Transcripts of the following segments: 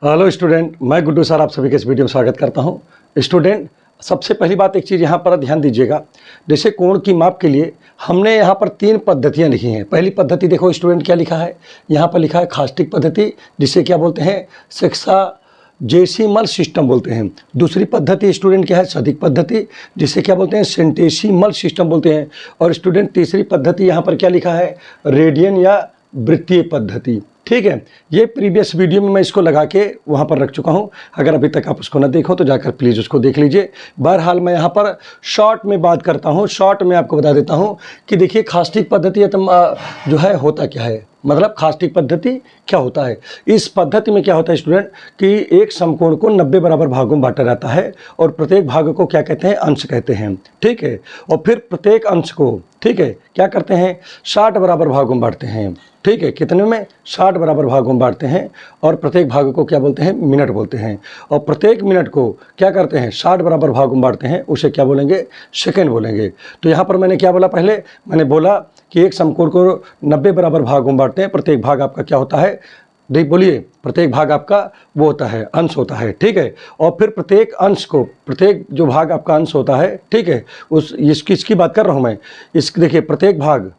Hello student, मैं Guddu sir आप सभी के इस वीडियो में स्वागत करता हूं। स्टूडेंट, सबसे पहली बात एक चीज़ यहाँ पर ध्यान दीजिएगा। जैसे कोण की माप के लिए हमने यहाँ पर 3 पद्धतियाँ लिखी हैं। पहली पद्धति देखो स्टूडेंट क्या लिखा है, यहाँ पर लिखा है खास्टिक पद्धति, जिसे क्या बोलते हैं सेक्साजेसिमल सिस्टम बोलते हैं। दूसरी पद्धति स्टूडेंट क्या है, सदिक पद्धति, जिसे क्या बोलते हैं सेंटेसिमल सिस्टम बोलते हैं। और स्टूडेंट तीसरी पद्धति यहाँ पर क्या लिखा है, रेडियन या वृत्तीय पद्धति। ठीक है, ये प्रीवियस वीडियो में मैं इसको लगा के वहाँ पर रख चुका हूँ। अगर अभी तक आप उसको ना देखो तो जाकर प्लीज़ उसको देख लीजिए। बहरहाल मैं यहाँ पर शॉर्ट में बात करता हूँ, शॉर्ट में आपको बता देता हूँ कि देखिए खास्टिक पद्धति जो है होता क्या है, मतलब खास्टिक पद्धति क्या होता है। इस पद्धति में क्या होता है स्टूडेंट कि एक समकोण को 90 बराबर भागों में बांटा जाता है और प्रत्येक भाग को क्या कहते हैं, अंश कहते हैं। ठीक है, और फिर प्रत्येक अंश को ठीक है क्या करते हैं, 60 बराबर भागों में बांटते हैं। ठीक है, कितने में, 60 बराबर भागों में बांटते हैं और प्रत्येक भाग को क्या बोलते हैं, मिनट बोलते हैं। और प्रत्येक मिनट को क्या करते हैं, 60 बराबर भागों में बांटते हैं, उसे क्या बोलेंगे, सेकंड बोलेंगे। तो यहाँ पर मैंने क्या बोला, पहले मैंने बोला कि एक समकोण को 90 बराबर भागों में बांटते हैं, प्रत्येक भाग आपका क्या होता है, देख बोलिए, प्रत्येक भाग आपका वो होता है, अंश होता है। ठीक है, और फिर प्रत्येक अंश को, प्रत्येक जो भाग आपका अंश होता है, ठीक है, इसकी बात कर रहा हूँ मैं। देखिए प्रत्येक भाग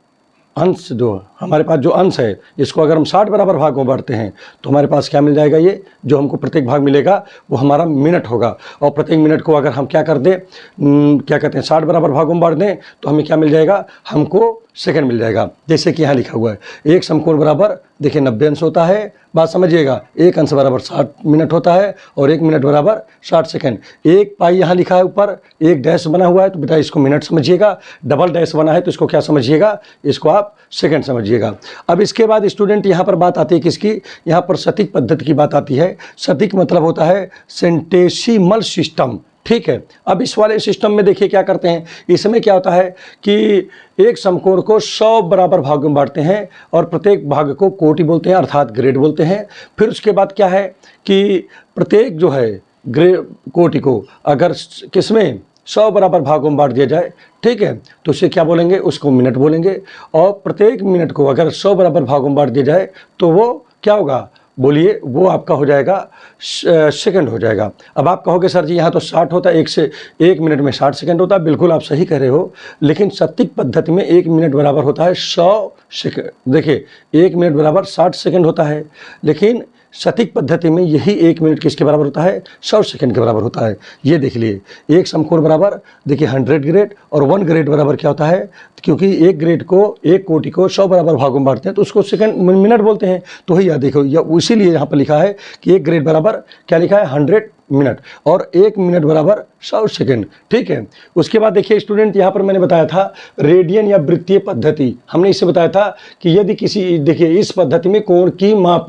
अंश, जो हमारे पास जो अंश है, इसको अगर हम 60 बराबर भागों में बांटते हैं तो हमारे पास क्या मिल जाएगा, ये जो हमको प्रत्येक भाग मिलेगा वो हमारा मिनट होगा। और प्रत्येक मिनट को अगर हम क्या कर दें, क्या कहते हैं, 60 बराबर भागों में बांट दें तो हमें क्या मिल जाएगा, हमको सेकंड मिल जाएगा। जैसे कि यहाँ लिखा हुआ है एक समकोण बराबर, देखिए 90 अंश होता है, बात समझिएगा, एक अंश बराबर 60 मिनट होता है और 1 मिनट बराबर 60 सेकंड। एक पाई यहाँ लिखा है ऊपर, एक डैश बना हुआ है तो बेटा इसको मिनट समझिएगा, डबल डैश बना है तो इसको क्या समझिएगा, इसको आप सेकंड समझिएगा। अब इसके बाद स्टूडेंट यहाँ पर बात आती है किसकी, यहाँ पर सदिक पद्धति की बात आती है। सदिक मतलब होता है सेंटेसिमल सिस्टम। ठीक है, अब इस वाले सिस्टम में देखिए क्या करते हैं, इसमें क्या होता है कि एक समकोण को 100 बराबर भागों में बांटते हैं और प्रत्येक भाग को कोटि बोलते हैं, अर्थात ग्रेड बोलते हैं। फिर उसके बाद क्या है कि प्रत्येक जो है कोटि को अगर किसमें 100 बराबर भागों में बांट दिया जाए, ठीक है, तो उसे क्या बोलेंगे, उसको मिनट बोलेंगे। और प्रत्येक मिनट को अगर 100 बराबर भागों में बांट दिया जाए तो वो क्या होगा, बोलिए, वो आपका हो जाएगा सेकंड हो जाएगा। अब आप कहोगे सर जी यहाँ तो 60 होता है, एक मिनट में 60 सेकंड होता है। बिल्कुल आप सही कह रहे हो, लेकिन सदिक पद्धति में 1 मिनट बराबर होता है 100 सेकंड। देखिए 1 मिनट बराबर 60 सेकंड होता है, लेकिन सदिक पद्धति में यही 1 मिनट किसके बराबर होता है, 100 सेकंड के बराबर होता है। ये देख लिए, एक समकोण बराबर देखिए 100 ग्रेड और 1 ग्रेड बराबर क्या होता है, क्योंकि एक ग्रेड को, एक कोटि को 100 बराबर भागों में बांटते हैं तो उसको सेकंड मिनट बोलते हैं। तो वही याद देखो, या इसीलिए यहाँ पर लिखा है कि एक ग्रेड बराबर क्या लिखा है, 100 मिनट और 1 मिनट बराबर 100 सेकंड। ठीक है, उसके बाद देखिए स्टूडेंट यहाँ पर मैंने बताया था रेडियन या वृत्तीय पद्धति। हमने इससे बताया था कि यदि किसी, देखिए इस पद्धति में कोण की माप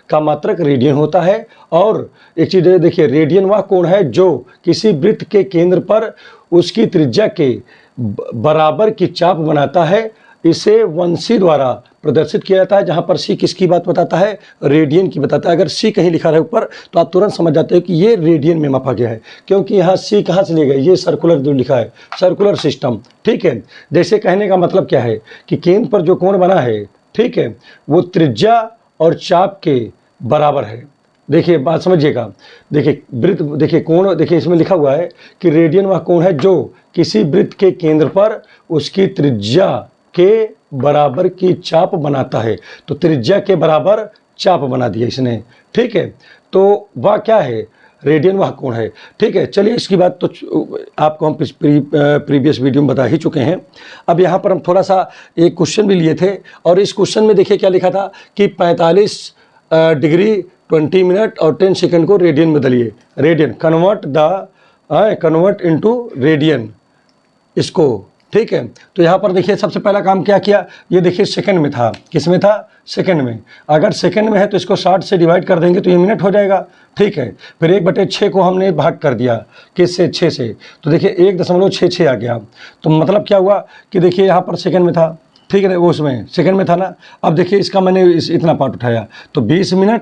का मात्रक रेडियन होता है। और एक चीज़ देखिए, रेडियन वह कोण है जो किसी वृत्त के केंद्र पर उसकी त्रिज्या के बराबर की चाप बनाता है। इसे वंशी द्वारा प्रदर्शित किया जाता है, जहां पर सी किसकी बात बताता है, रेडियन की बताता है। अगर सी कहीं लिखा रहे ऊपर तो आप तुरंत समझ जाते हो कि ये रेडियन में मापा गया है, क्योंकि यहाँ सी कहाँ से ले गए, ये सर्कुलर जो लिखा है, सर्कुलर सिस्टम। ठीक है, जैसे कहने का मतलब क्या है कि केंद्र पर जो कोण बना है, ठीक है, वो त्रिज्या और चाप के बराबर है। देखिए बात समझिएगा, देखिए वृत्त, देखिए कोण, देखिए इसमें लिखा हुआ है कि रेडियन वह कोण है जो किसी वृत्त के केंद्र पर उसकी त्रिज्या के बराबर की चाप बनाता है। तो त्रिज्या के बराबर चाप बना दिया इसने। ठीक है, तो वह क्या है, रेडियन वह कोण है। ठीक है, चलिए इसकी बात तो आपको हम प्रीवियस वीडियो में बता ही चुके हैं। अब यहाँ पर हम थोड़ा सा एक क्वेश्चन भी लिए थे और इस क्वेश्चन में देखिए क्या लिखा था कि 45 डिग्री 20 मिनट और 10 सेकंड को रेडियन में बदलिए। रेडियन कन्वर्ट इनटू रेडियन इसको। ठीक है, तो यहाँ पर देखिए सबसे पहला काम क्या किया, ये देखिए सेकंड में था, किस में था, सेकंड में। अगर सेकंड में है तो इसको 60 से डिवाइड कर देंगे तो ये मिनट हो जाएगा। ठीक है, फिर 1/6 को हमने भाग कर दिया, किससे, 6 से, तो देखिए 1.66 आ गया। तो मतलब क्या हुआ कि देखिए यहाँ पर सेकंड में था, ठीक है, वो उसमें सेकंड में था ना। अब देखिए इसका मैंने इतना पार्ट उठाया तो 20 मिनट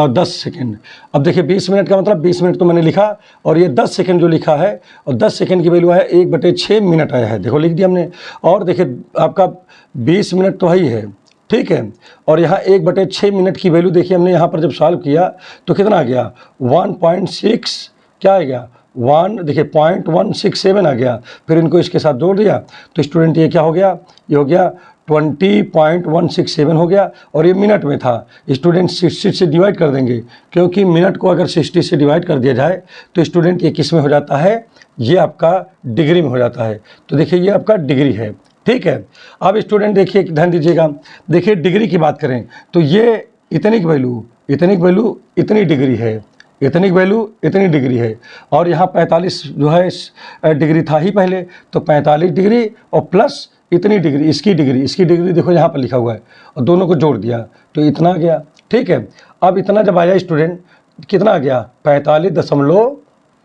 10 सेकंड। अब देखिए 20 मिनट का मतलब 20 मिनट तो मैंने लिखा और ये 10 सेकंड जो लिखा है, और 10 सेकंड की वैल्यू है 1/6 मिनट आया है, देखो लिख दिया हमने। और देखिए आपका 20 मिनट तो है ही है, ठीक है। और यहाँ 1/6 मिनट की वैल्यू देखिए हमने यहाँ पर जब सॉल्व किया तो कितना आ गया 1.6 क्या आ गया 1 देखिए 0.167 आ गया। फिर इनको इसके साथ जोड़ दिया तो स्टूडेंट ये क्या हो गया, ये हो गया 20.167 हो गया और ये मिनट में था। स्टूडेंट 60 से डिवाइड कर देंगे क्योंकि मिनट को अगर 60 से डिवाइड कर दिया जाए तो स्टूडेंट ये किस में हो जाता है, ये आपका डिग्री में हो जाता है। तो देखिए ये आपका डिग्री है, ठीक है। अब स्टूडेंट देखिए ध्यान दीजिएगा, देखिए डिग्री की बात करें तो ये इतनी की वैल्यू इतनी डिग्री है, इतनी वैल्यू इतनी डिग्री है। और यहाँ 45 जो है डिग्री था ही पहले, तो 45 डिग्री और प्लस इतनी डिग्री, इसकी डिग्री देखो यहाँ पर लिखा हुआ है और दोनों को जोड़ दिया तो इतना आ गया, ठीक है। अब इतना जब आया स्टूडेंट कितना आ गया 45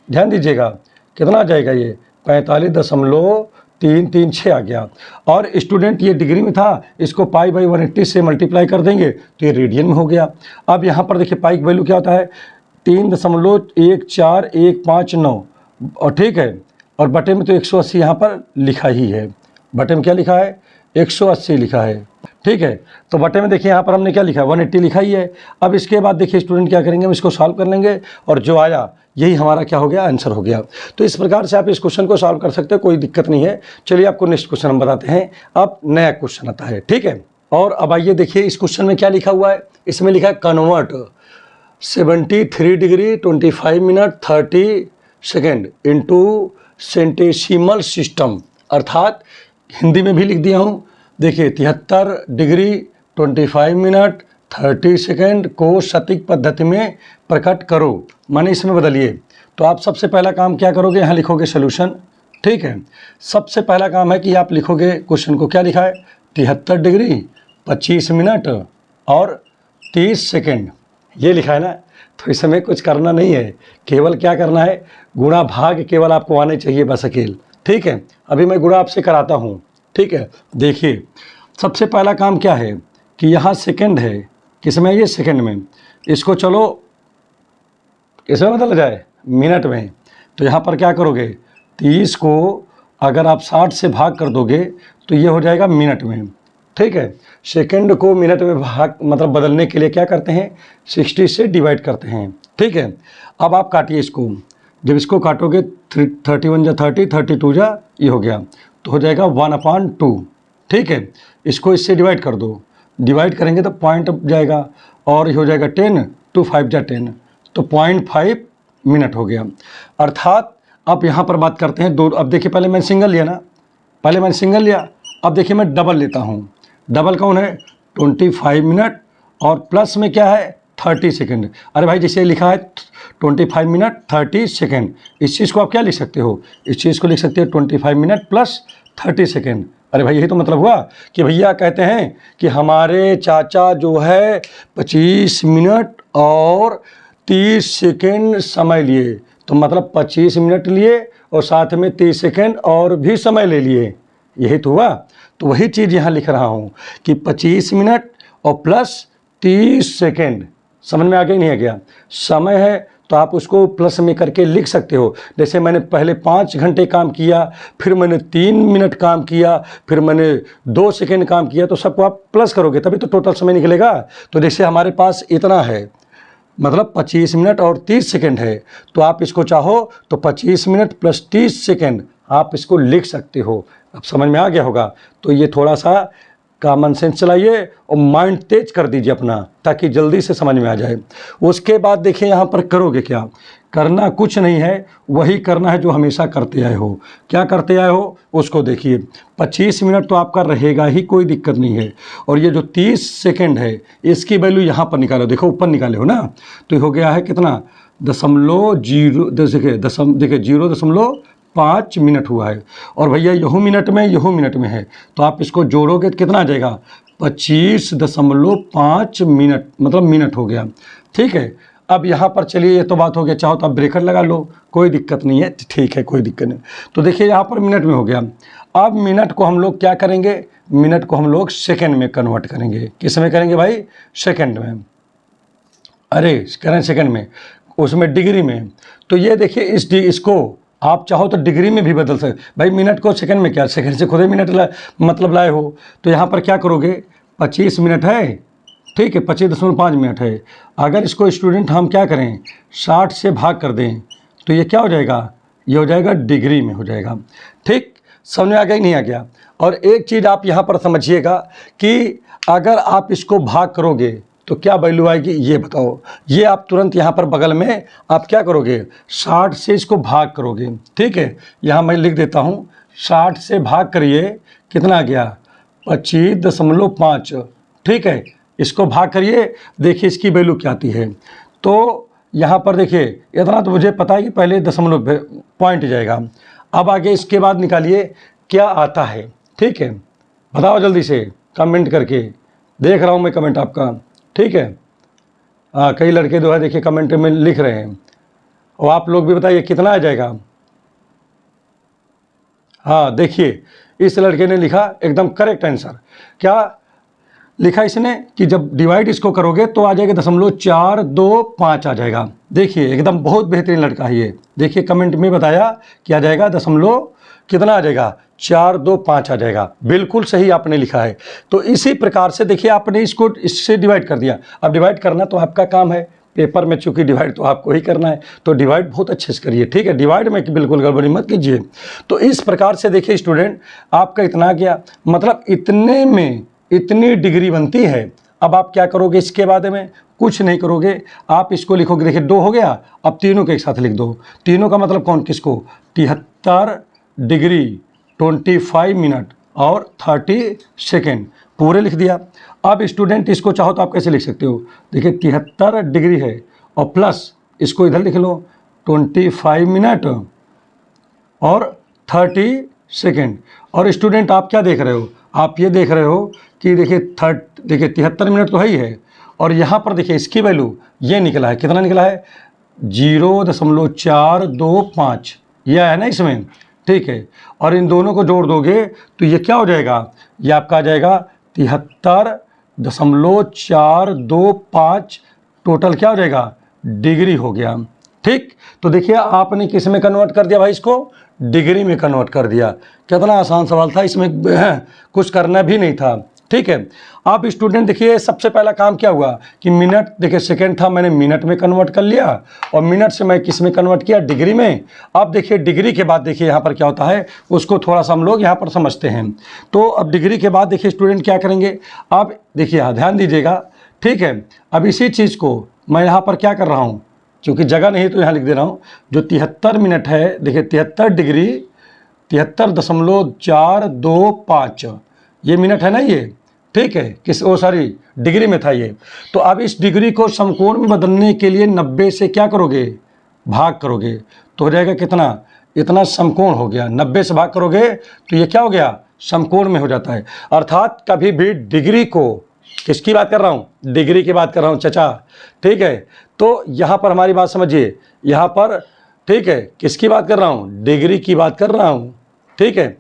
ध्यान दीजिएगा कितना आ जाएगा ये 45.336 आ गया। और स्टूडेंट ये डिग्री में था, इसको π/180 से मल्टीप्लाई कर देंगे तो ये रेडियन में हो गया। अब यहाँ पर देखिए पाई की वैल्यू क्या होता है 3.14159 और ठीक है। और बटे में तो 180 यहाँ पर लिखा ही है, बटे में क्या लिखा है 180 लिखा है, ठीक है। तो बटे में देखिए यहाँ पर हमने क्या लिखा है 180 लिखा ही है। अब इसके बाद देखिए स्टूडेंट क्या करेंगे, हम इसको सॉल्व कर लेंगे और जो आया यही हमारा क्या हो गया आंसर हो गया। तो इस प्रकार से आप इस क्वेश्चन को सॉल्व कर सकते हो, कोई दिक्कत नहीं है। चलिए आपको नेक्स्ट क्वेश्चन हम बताते हैं। अब नया क्वेश्चन आता है, ठीक है। और अब आइए देखिए इस क्वेश्चन में क्या लिखा हुआ है, इसमें लिखा है convert 73 degree 25 minute 30 second into centesimal system, अर्थात हिंदी में भी लिख दिया हूँ। देखिए 73 डिग्री 25 मिनट 30 सेकेंड को सटीक पद्धति में प्रकट करो, माने इसमें बदलिए। तो आप सबसे पहला काम क्या करोगे, यहाँ लिखोगे सोल्यूशन, ठीक है। सबसे पहला काम है कि आप लिखोगे क्वेश्चन को, क्या लिखा है 73 डिग्री 25 मिनट और 30 सेकेंड, ये लिखा है ना। तो इसमें कुछ करना नहीं है, केवल क्या करना है गुणा भाग केवल आपको आने चाहिए बस अकेले, ठीक है। अभी मैं गुणा आपसे कराता हूँ, ठीक है। देखिए सबसे पहला काम क्या है कि यहाँ सेकंड है, किसमें ये सेकंड में, इसको चलो इसमें बदल जाए मिनट में। तो यहाँ पर क्या करोगे 30 को अगर आप 60 से भाग कर दोगे तो ये हो जाएगा मिनट में, ठीक है। सेकंड को मिनट में भाग मतलब बदलने के लिए क्या करते हैं 60 से डिवाइड करते हैं, ठीक है। अब आप काटिए इसको, जब इसको काटोगे 31 जा 30 32 जा ये हो गया तो हो जाएगा 1/2, ठीक है। इसको इससे डिवाइड कर दो, डिवाइड करेंगे तो पॉइंट जाएगा और ये हो जाएगा 10 2 5 जा 10 तो 0.5 मिनट हो गया। अर्थात अब यहाँ पर बात करते हैं दो। अब देखिए पहले मैंने सिंगल लिया ना, पहले मैंने सिंगल लिया, अब देखिए मैं डबल लेता हूँ। डबल कौन है 25 मिनट और प्लस में क्या है 30 सेकेंड। अरे भाई जैसे लिखा है 25 मिनट 30 सेकेंड, इस चीज़ को आप क्या लिख सकते हो, इस चीज़ को लिख सकते हो 25 मिनट प्लस 30 सेकेंड। अरे भाई यही तो मतलब हुआ कि भैया कहते हैं कि हमारे चाचा जो है 25 मिनट और 30 सेकेंड समय लिए, तो मतलब 25 मिनट लिए और साथ में 30 सेकेंड और भी समय ले लिए, यही तो हुआ। तो वही चीज़ यहाँ लिख रहा हूँ कि 25 मिनट और प्लस 30 सेकेंड, समझ में आ गया नहीं आ गया। समय है तो आप उसको प्लस में करके लिख सकते हो। जैसे मैंने पहले 5 घंटे काम किया, फिर मैंने 3 मिनट काम किया, फिर मैंने 2 सेकेंड काम किया, तो सबको आप प्लस करोगे तभी तो टोटल समय निकलेगा। तो जैसे हमारे पास इतना है मतलब 25 मिनट और 30 सेकेंड है, तो आप इसको चाहो तो 25 मिनट प्लस 30 सेकेंड आप इसको लिख सकते हो। अब समझ में आ गया होगा। तो ये थोड़ा सा कॉमन सेंस चलाइए और माइंड तेज कर दीजिए अपना, ताकि जल्दी से समझ में आ जाए। उसके बाद देखिए यहाँ पर करोगे क्या, करना कुछ नहीं है, वही करना है जो हमेशा करते आए हो। क्या करते आए हो उसको देखिए। 25 मिनट तो आपका रहेगा ही, कोई दिक्कत नहीं है। और ये जो 30 सेकेंड है इसकी वैल्यू यहाँ पर निकालो, देखो ऊपर निकाले हो ना, तो हो गया है कितना 0.0 देखिए 0.5 मिनट हुआ है। और भैया यहू मिनट में है, तो आप इसको जोड़ोगे तो कितना आ जाएगा 25.5 मिनट, मतलब मिनट हो गया, ठीक है। अब यहाँ पर चलिए ये तो बात हो गया, चाहो तो आप ब्रेकर लगा लो, कोई दिक्कत नहीं है, ठीक है कोई दिक्कत नहीं। तो देखिए यहाँ पर मिनट में हो गया। अब मिनट को हम लोग क्या करेंगे, मिनट को हम लोग सेकेंड में कन्वर्ट करेंगे। किस में करेंगे भाई, सेकेंड में, अरे करें सेकेंड में, उसमें डिग्री में। तो ये देखिए इसको आप चाहो तो डिग्री में भी बदल सकते भाई। मिनट को सेकंड में क्या, सेकंड से खुद ही मिनट मतलब लाए हो। तो यहाँ पर क्या करोगे 25 मिनट है, ठीक है, 25.5 मिनट है। अगर इसको स्टूडेंट हम क्या करें 60 से भाग कर दें तो ये क्या हो जाएगा, ये हो जाएगा डिग्री में हो जाएगा। ठीक, समझ में आ गया नहीं आ गया। और एक चीज़ आप यहाँ पर समझिएगा कि अगर आप इसको भाग करोगे तो क्या वैल्यू आएगी ये बताओ। ये आप तुरंत यहाँ पर बगल में आप क्या करोगे 60 से इसको भाग करोगे। ठीक है, यहाँ मैं लिख देता हूँ 60 से भाग करिए, कितना आ गया 25.5। ठीक है, इसको भाग करिए, देखिए इसकी वैल्यू क्या आती है। तो यहाँ पर देखिए इतना तो मुझे पता है कि पहले दशमलव पॉइंट जाएगा। अब आगे इसके बाद निकालिए क्या आता है। ठीक है, बताओ जल्दी से कमेंट करके, देख रहा हूँ मैं कमेंट आपका। ठीक है, कई लड़के जो है देखिए कमेंट में लिख रहे हैं, और आप लोग भी बताइए कितना आ जाएगा। हाँ देखिए इस लड़के ने लिखा एकदम करेक्ट आंसर। क्या लिखा इसने कि जब डिवाइड इसको करोगे तो आ जाएगा 0.425 आ जाएगा। देखिए एकदम बहुत बेहतरीन लड़का है ये। देखिए कमेंट में बताया कि आ जाएगा दशमलव कितना आ जाएगा 425 आ जाएगा। बिल्कुल सही आपने लिखा है। तो इसी प्रकार से देखिए आपने इसको इससे डिवाइड कर दिया। अब डिवाइड करना तो आपका काम है, पेपर में चूंकि डिवाइड तो आपको ही करना है, तो डिवाइड बहुत अच्छे से करिए। ठीक है, डिवाइड में बिल्कुल गड़बड़ी मत कीजिए। तो इस प्रकार से देखिए स्टूडेंट आपका इतना गया, मतलब इतने में इतनी डिग्री बनती है। अब आप क्या करोगे इसके बाद में, कुछ नहीं करोगे, आप इसको लिखोगे। देखिए 2 हो गया, अब तीनों के एक साथ लिख दो। तीनों का मतलब कौन किसको, 73 डिग्री 25 मिनट और 30 सेकेंड पूरे लिख दिया। अब स्टूडेंट इसको चाहो तो आप कैसे लिख सकते हो, देखिए 73 डिग्री है और प्लस इसको इधर लिख लो 25 मिनट और 30 सेकेंड। और स्टूडेंट आप क्या देख रहे हो, आप ये देख रहे हो कि देखिए 73 मिनट तो है ही है, और यहाँ पर देखिए इसकी वैल्यू ये निकला है, कितना निकला है 0.425, यह है ना इसमें। ठीक है, और इन दोनों को जोड़ दोगे तो ये क्या हो जाएगा, ये आपका आ जाएगा 73.425 टोटल क्या हो जाएगा डिग्री हो गया। ठीक, तो देखिए आपने किस में कन्वर्ट कर दिया भाई, इसको डिग्री में कन्वर्ट कर दिया। कितना आसान सवाल था, इसमें कुछ करना भी नहीं था। ठीक है, आप स्टूडेंट देखिए सबसे पहला काम क्या हुआ कि मिनट, देखिए सेकंड था मैंने मिनट में कन्वर्ट कर लिया, और मिनट से मैं किस में कन्वर्ट किया डिग्री में। अब देखिए डिग्री के बाद देखिए यहाँ पर क्या होता है उसको थोड़ा सा हम लोग यहाँ पर समझते हैं। तो अब डिग्री के बाद देखिए स्टूडेंट क्या करेंगे, आप देखिए ध्यान दीजिएगा। ठीक है, अब इसी चीज़ को मैं यहाँ पर क्या कर रहा हूँ, क्योंकि जगह नहीं तो यहाँ लिख दे रहा हूँ। जो 73 मिनट है, देखिए 73 डिग्री 73.425 ये मिनट है ना ये। ठीक है, किस ओ सॉरी डिग्री में था ये। तो अब इस डिग्री को समकोण में बदलने के लिए 90 से क्या करोगे भाग करोगे, तो हो जाएगा कितना, इतना समकोण हो गया। 90 से भाग करोगे तो ये क्या हो गया समकोण में हो जाता है। अर्थात कभी भी डिग्री को, किसकी बात कर रहा हूँ, डिग्री की बात कर रहा हूँ चचा। ठीक है, तो यहाँ पर हमारी बात समझिए, यहाँ पर ठीक है किसकी बात कर रहा हूँ, डिग्री की बात कर रहा हूँ। ठीक है,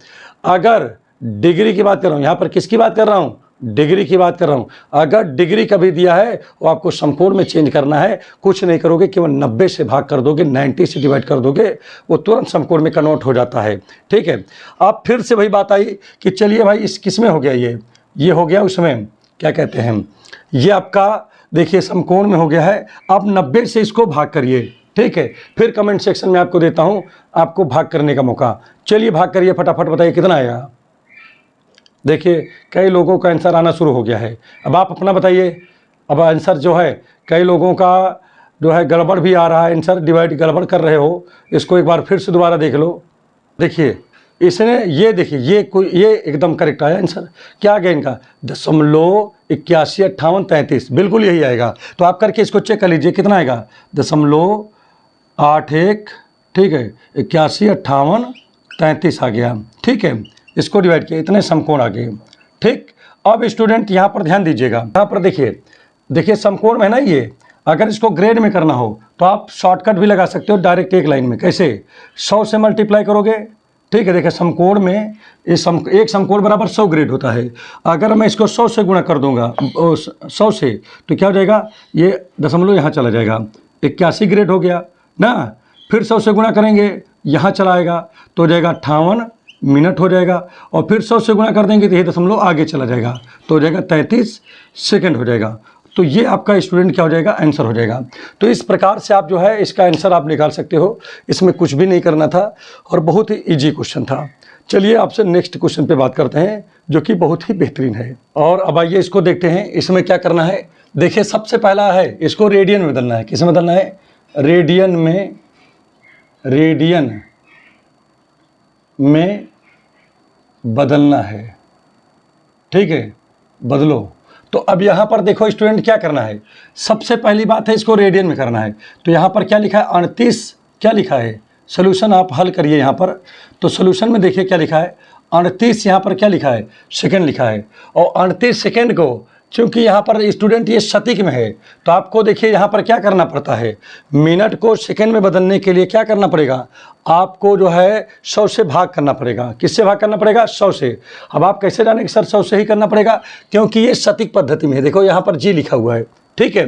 अगर डिग्री की बात कर रहा हूँ, यहाँ पर किसकी बात कर रहा हूँ, डिग्री की बात कर रहा हूँ। अगर डिग्री कभी दिया है वो आपको समकोण में चेंज करना है, कुछ नहीं करोगे, केवल 90 से भाग कर दोगे, 90 से डिवाइड कर दोगे, वो तुरंत समकोण में कन्वर्ट हो जाता है। ठीक है, अब फिर से वही बात आई कि चलिए भाई इस किस में हो गया, ये हो गया उसमें क्या कहते हैं, ये आपका देखिए समकोण में हो गया है। अब 90 से इसको भाग करिए। ठीक है, फिर कमेंट सेक्शन में आपको देता हूँ आपको भाग करने का मौका। चलिए भाग करिए, फटाफट बताइए कितना आएगा। देखिए कई लोगों का आंसर आना शुरू हो गया है। अब आप अपना बताइए। अब आंसर जो है कई लोगों का जो है गड़बड़ भी आ रहा है, आंसर डिवाइड गड़बड़ कर रहे हो, इसको एक बार फिर से दोबारा देख लो। देखिए इसने ये देखिए ये एकदम करेक्ट आया आंसर। क्या आ गया इनका 0.815833, बिल्कुल यही आएगा। तो आप करके इसको चेक कर लीजिए कितना आएगा 0.81, ठीक है 815833 आ गया। ठीक है, इसको डिवाइड किया, इतने समकोण आ गए। ठीक, अब स्टूडेंट यहाँ पर ध्यान दीजिएगा, यहाँ पर देखिए समकोण में ना ये, अगर इसको ग्रेड में करना हो तो आप शॉर्टकट भी लगा सकते हो डायरेक्ट एक लाइन में। कैसे, 100 से मल्टीप्लाई करोगे। ठीक है, देखिए समकोण में एक समकोण बराबर 100 ग्रेड होता है। अगर मैं इसको 100 से गुणा कर दूंगा 100 से, तो क्या हो जाएगा, ये दशमलव यहाँ चला जाएगा, 81 ग्रेड हो गया ना। फिर 100 से गुणा करेंगे, यहाँ चला आएगा तो हो जाएगा 58 मिनट हो जाएगा, और फिर 100 से गुणा कर देंगे तो ये दशमलव आगे चला जाएगा, तो हो जाएगा 33 सेकंड हो जाएगा। तो ये आपका स्टूडेंट क्या हो जाएगा, आंसर हो जाएगा। तो इस प्रकार से आप जो है इसका आंसर आप निकाल सकते हो, इसमें कुछ भी नहीं करना था और बहुत ही ईजी क्वेश्चन था। चलिए आपसे नेक्स्ट क्वेश्चन पे बात करते हैं जो कि बहुत ही बेहतरीन है। और अब आइए इसको देखते हैं, इसमें क्या करना है। देखिए सबसे पहला है इसको रेडियन में बदलना है। किस में बदलना है, रेडियन में बदलना है, ठीक है, बदलो। तो अब यहाँ पर देखो स्टूडेंट क्या करना है, सबसे पहली बात है इसको रेडियन में करना है। तो यहाँ पर क्या लिखा है, 38 क्या लिखा है, सोल्यूशन आप हल करिए यहाँ पर। तो सोल्यूशन में देखिए क्या लिखा है, 38 यहाँ पर क्या लिखा है, सेकंड लिखा है। और 38 सेकंड को क्योंकि यहाँ पर स्टूडेंट ये सटीक में है, तो आपको देखिए यहाँ पर क्या करना पड़ता है, मिनट को सेकंड में बदलने के लिए क्या करना पड़ेगा, आपको जो है 100 से भाग करना पड़ेगा। किससे भाग करना पड़ेगा, 100 से। अब आप कैसे जाने कि सर 100 से ही करना पड़ेगा, क्योंकि ये सटीक पद्धति में है। देखो यहाँ पर जी लिखा हुआ है, ठीक है।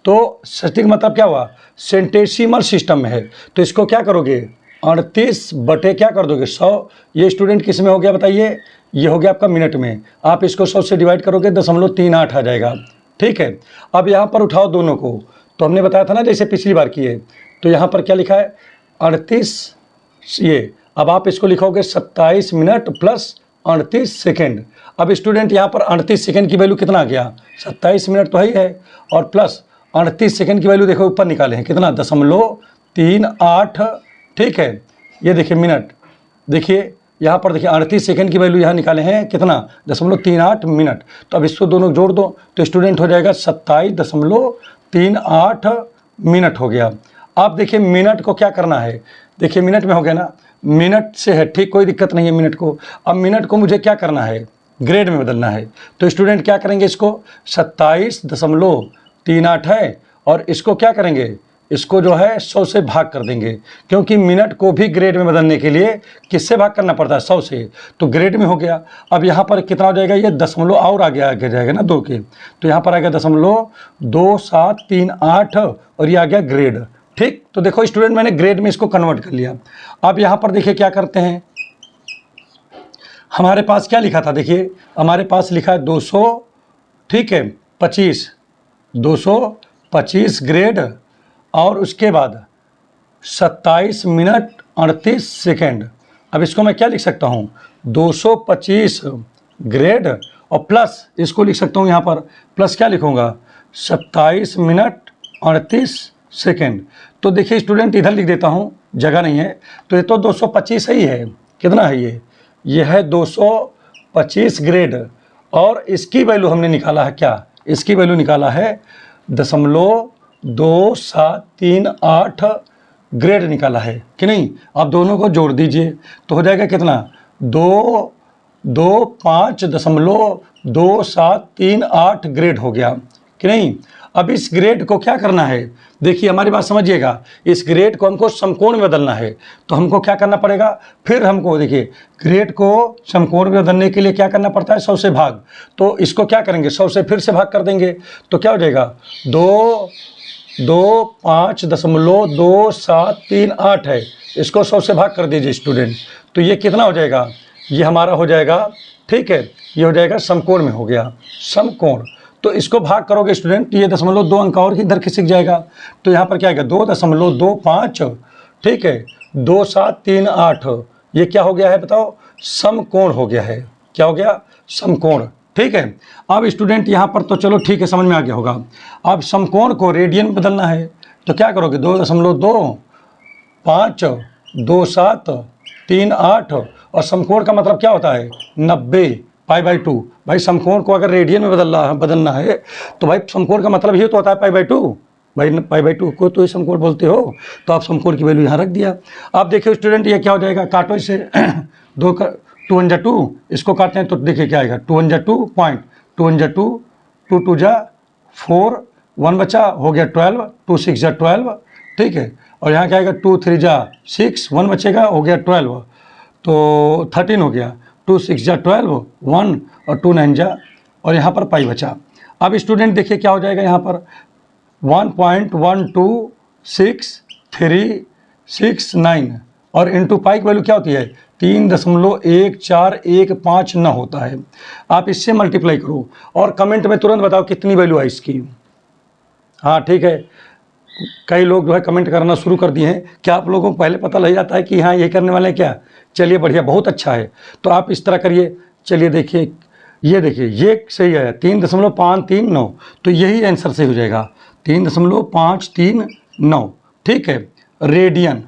तो सटीक मतलब क्या हुआ, सेंटेसिमल सिस्टम में है। तो इसको क्या करोगे, 38 बटे क्या कर दोगे, 100। ये स्टूडेंट किस में हो गया बताइए, ये हो गया आपका मिनट में। आप इसको 100 से डिवाइड करोगे 0.38 आ जाएगा, ठीक है। अब यहाँ पर उठाओ दोनों को, तो हमने बताया था ना जैसे पिछली बार किए। तो यहाँ पर क्या लिखा है, 38 ये। अब आप इसको लिखोगे 27 मिनट प्लस 38 सेकेंड। अब स्टूडेंट यहाँ पर 38 सेकेंड की वैल्यू कितना आ गया, 27 मिनट तो ही है, और प्लस 38 सेकेंड की वैल्यू देखो ऊपर निकाले हैं कितना, 0.38, ठीक है। ये देखिए मिनट, देखिए यहाँ पर देखिए 38 सेकंड की वैल्यू यहाँ निकाले हैं कितना, 0.38 मिनट। तो अब इसको दोनों जोड़ दो तो स्टूडेंट हो जाएगा 27.38 मिनट हो गया। आप देखिए मिनट को क्या करना है, देखिए मिनट में हो गया ना, मिनट से है, ठीक, कोई दिक्कत नहीं है मिनट को। अब मिनट को मुझे क्या करना है, ग्रेड में बदलना है। तो स्टूडेंट क्या करेंगे, इसको 27.38 है और इसको क्या करेंगे, इसको जो है 100 से भाग कर देंगे, क्योंकि मिनट को भी ग्रेड में बदलने के लिए किससे भाग करना पड़ता है, 100 से। तो ग्रेड में हो गया। अब यहाँ पर कितना हो जाएगा, ये दशमलव और आगे जाएगा ना 2 के, तो यहाँ पर आ गया 0.2738 और ये आ गया ग्रेड, ठीक। तो देखो स्टूडेंट मैंने ग्रेड में इसको कन्वर्ट कर लिया। अब यहाँ पर देखिए क्या करते हैं, हमारे पास क्या लिखा था, देखिए हमारे पास लिखा है 200, ठीक है, 225 ग्रेड, और उसके बाद 27 मिनट 38 सेकेंड। अब इसको मैं क्या लिख सकता हूँ, 225 ग्रेड और प्लस इसको लिख सकता हूँ यहाँ पर, प्लस क्या लिखूँगा, 27 मिनट 38 सेकेंड। तो देखिए स्टूडेंट इधर लिख देता हूँ, जगह नहीं है, तो ये तो 225 ही है, कितना है ये है 225 ग्रेड, और इसकी वैल्यू हमने निकाला है क्या, इसकी वैल्यू निकाला है 0.2738 ग्रेड निकाला है कि नहीं। आप दोनों को जोड़ दीजिए तो हो जाएगा कितना, 225.2738 ग्रेड हो गया कि नहीं। अब इस ग्रेड को क्या करना है, देखिए हमारी बात समझिएगा, इस ग्रेड को हमको समकोण में बदलना है। तो हमको क्या करना पड़ेगा, फिर हमको देखिए ग्रेड को समकोण में बदलने के लिए क्या करना पड़ता है, 100 से भाग। तो इसको क्या करेंगे, 100 से फिर से भाग कर देंगे, तो क्या हो जाएगा, 225.2738 है, इसको 100 से भाग कर दीजिए स्टूडेंट। तो ये कितना हो जाएगा, ये हमारा हो जाएगा, ठीक है, ये हो जाएगा समकोण में हो गया, समकोण। तो इसको भाग करोगे स्टूडेंट, ये 0.2 अंक और इधर खिसक जाएगा। तो यहाँ पर क्या आएगा, 2.25, ठीक है, 2738, ये क्या हो गया है बताओ, समकोण हो गया है। क्या हो गया, समकोण, ठीक है। अब स्टूडेंट यहाँ पर तो चलो ठीक है, समझ में आ गया होगा। अब समकोण को रेडियन में बदलना है, तो क्या करोगे, 2.252738, और समकोण का मतलब क्या होता है, 90 π/2। भाई समकोण को अगर रेडियन में बदलना है तो भाई समकोण का मतलब ये तो होता है π/2, भाई π/2 को तो ये समकोण बोलते हो। तो आप समकोण की वैल्यू यहाँ रख दिया। आप देखिए स्टूडेंट ये क्या हो जाएगा, काटो इसे, 2 1 इसको काटते हैं तो देखिए क्या आएगा, 2 1 2 पॉइंट, 2 1 2, 2 2 4, 1 बचा, हो गया 12, 2 6 12, ठीक है। और यहाँ क्या आएगा, 2 3 6, 1 बचेगा, हो गया 12, तो 13 हो गया, 2 6 12, 1 और 2 9 और यहाँ पर पाई बचा। अब स्टूडेंट देखिए क्या हो जाएगा, यहाँ पर 1.126369 और इंटू पाई की वैल्यू क्या होती है, 3.14159 होता है। आप इससे मल्टीप्लाई करो और कमेंट में तुरंत बताओ कितनी वैल्यू है इसकी। हाँ ठीक है, कई लोग जो है कमेंट करना शुरू कर दिए हैं। क्या आप लोगों को पहले पता लग जाता है कि हाँ ये करने वाले हैं क्या? चलिए बढ़िया, बहुत अच्छा है। तो आप इस तरह करिए। चलिए देखिए, ये देखिए ये सही है 3.539, तो यही आंसर सही हो जाएगा 3.539। ठीक है, रेडियन,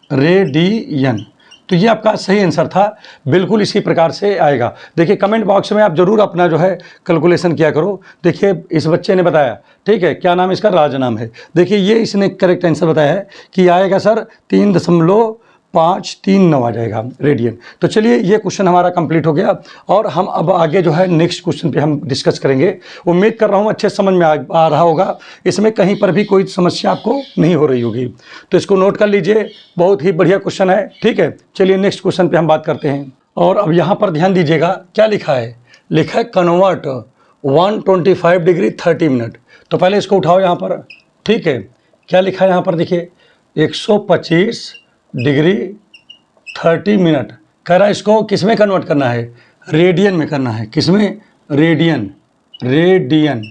रेडियन, तो ये आपका सही आंसर था। बिल्कुल इसी प्रकार से आएगा। देखिए कमेंट बॉक्स में आप जरूर अपना जो है कैलकुलेशन किया करो। देखिए इस बच्चे ने बताया, ठीक है, क्या नाम इसका? राज नाम है। देखिए ये इसने करेक्ट आंसर बताया है कि आएगा सर 3.539 आ जाएगा रेडियन। तो चलिए ये क्वेश्चन हमारा कंप्लीट हो गया और हम अब आगे जो है नेक्स्ट क्वेश्चन पे हम डिस्कस करेंगे। उम्मीद कर रहा हूँ अच्छे समझ में आ रहा होगा, इसमें कहीं पर भी कोई समस्या आपको नहीं हो रही होगी। तो इसको नोट कर लीजिए, बहुत ही बढ़िया क्वेश्चन है। ठीक है, चलिए नेक्स्ट क्वेश्चन पे हम बात करते हैं। और अब यहाँ पर ध्यान दीजिएगा, क्या लिखा है? लिखा है कन्वर्ट 125 डिग्री 30 मिनट। तो पहले इसको उठाओ यहाँ पर। ठीक है, क्या लिखा है यहाँ पर? देखिए 125 डिग्री 30 मिनट। कह रहा है इसको किस में कन्वर्ट करना है? रेडियन में करना है। किस में? Radian, radian.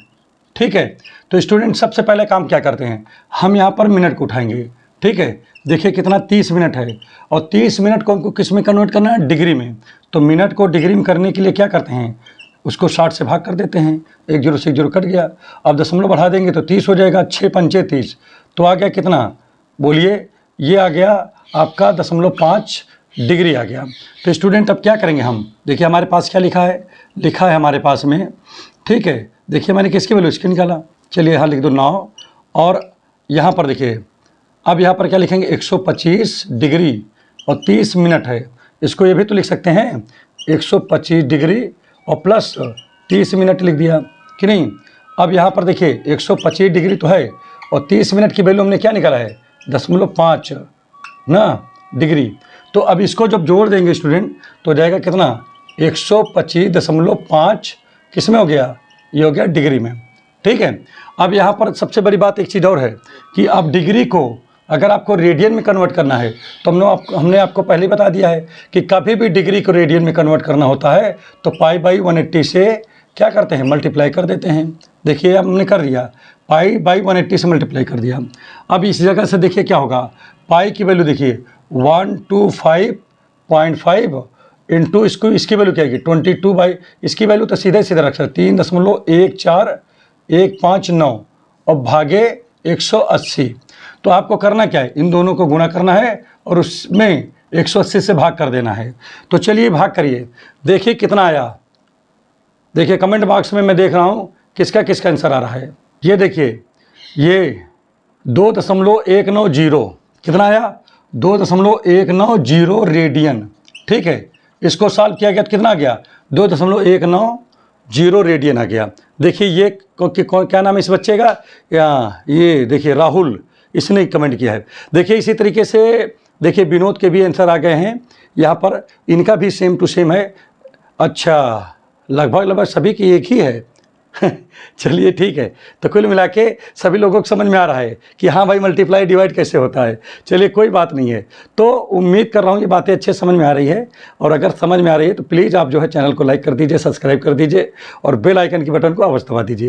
ठीक है, तो स्टूडेंट सबसे पहले काम क्या करते हैं, हम यहाँ पर मिनट को उठाएंगे। ठीक है, देखिए कितना 30 मिनट है और 30 मिनट को हमको किस में कन्वर्ट करना है? डिग्री में। तो मिनट को डिग्री में करने के लिए क्या करते हैं, उसको 60 से भाग कर देते हैं। 1 0 से 1 0 कट गया। अब दशमलव बढ़ा देंगे तो 30 हो जाएगा। 6 पंचे 30, तो आ गया कितना? बोलिए, ये आ गया आपका 0.5 डिग्री आ गया। तो स्टूडेंट अब क्या करेंगे हम? देखिए हमारे पास क्या लिखा है, लिखा है हमारे पास में। ठीक है, देखिए मैंने किसकी वैल्यू इसकी निकाला। चलिए यहाँ लिख दो 9 और यहाँ पर देखिए अब यहाँ पर क्या लिखेंगे 125 डिग्री और 30 मिनट है। इसको ये भी तो लिख सकते हैं 125 डिग्री और प्लस 30 मिनट लिख दिया कि नहीं। अब यहाँ पर देखिए 125 डिग्री तो है और 30 मिनट की वैल्यू हमने क्या निकाला है 0.5 ना डिग्री। तो अब इसको जब जोड़ देंगे स्टूडेंट तो हो जाएगा कितना 125.5 किस में हो गया, ये हो गया डिग्री में। ठीक है, अब यहाँ पर सबसे बड़ी बात एक चीज़ और है कि अब डिग्री को अगर आपको रेडियन में कन्वर्ट करना है तो हमने आपको पहले ही बता दिया है कि कभी भी डिग्री को रेडियन में कन्वर्ट करना होता है तो π/180 से क्या करते हैं, मल्टीप्लाई कर देते हैं। देखिए हमने कर दिया, π/180 से मल्टीप्लाई कर दिया। अब इस जगह से देखिए क्या होगा, पाई की वैल्यू देखिए 125.5 इंटू इसकी वैल्यू क्या आएगी 22 इसकी वैल्यू तो सीधे सीधे रख सकते 3.14159 और भागे 180। तो आपको करना क्या है, इन दोनों को गुणा करना है और उसमें 180 से भाग कर देना है। तो चलिए भाग करिए, देखिए कितना आया। देखिए कमेंट बॉक्स में मैं देख रहा हूँ किसका किसका आंसर आ रहा है। ये देखिए ये 2.190 कितना आया 2.190 रेडियन। ठीक है, इसको सॉल्व किया गया तो कितना आ गया 2.190 रेडियन आ गया। देखिए ये क्या नाम है इस बच्चे का, ये देखिए राहुल, इसने कमेंट किया है। देखिए इसी तरीके से देखिए विनोद के भी आंसर आ गए हैं यहाँ पर, इनका भी सेम टू सेम है। अच्छा, लगभग सभी की एक ही है चलिए ठीक है, तो कुल मिला के सभी लोगों को समझ में आ रहा है कि हाँ भाई मल्टीप्लाई डिवाइड कैसे होता है। चलिए कोई बात नहीं है, तो उम्मीद कर रहा हूँ ये बातें अच्छे समझ में आ रही है। और अगर समझ में आ रही है तो प्लीज़ आप जो है चैनल को लाइक कर दीजिए, सब्सक्राइब कर दीजिए और बेल आइकन की बटन को अवश्य दबा दीजिए।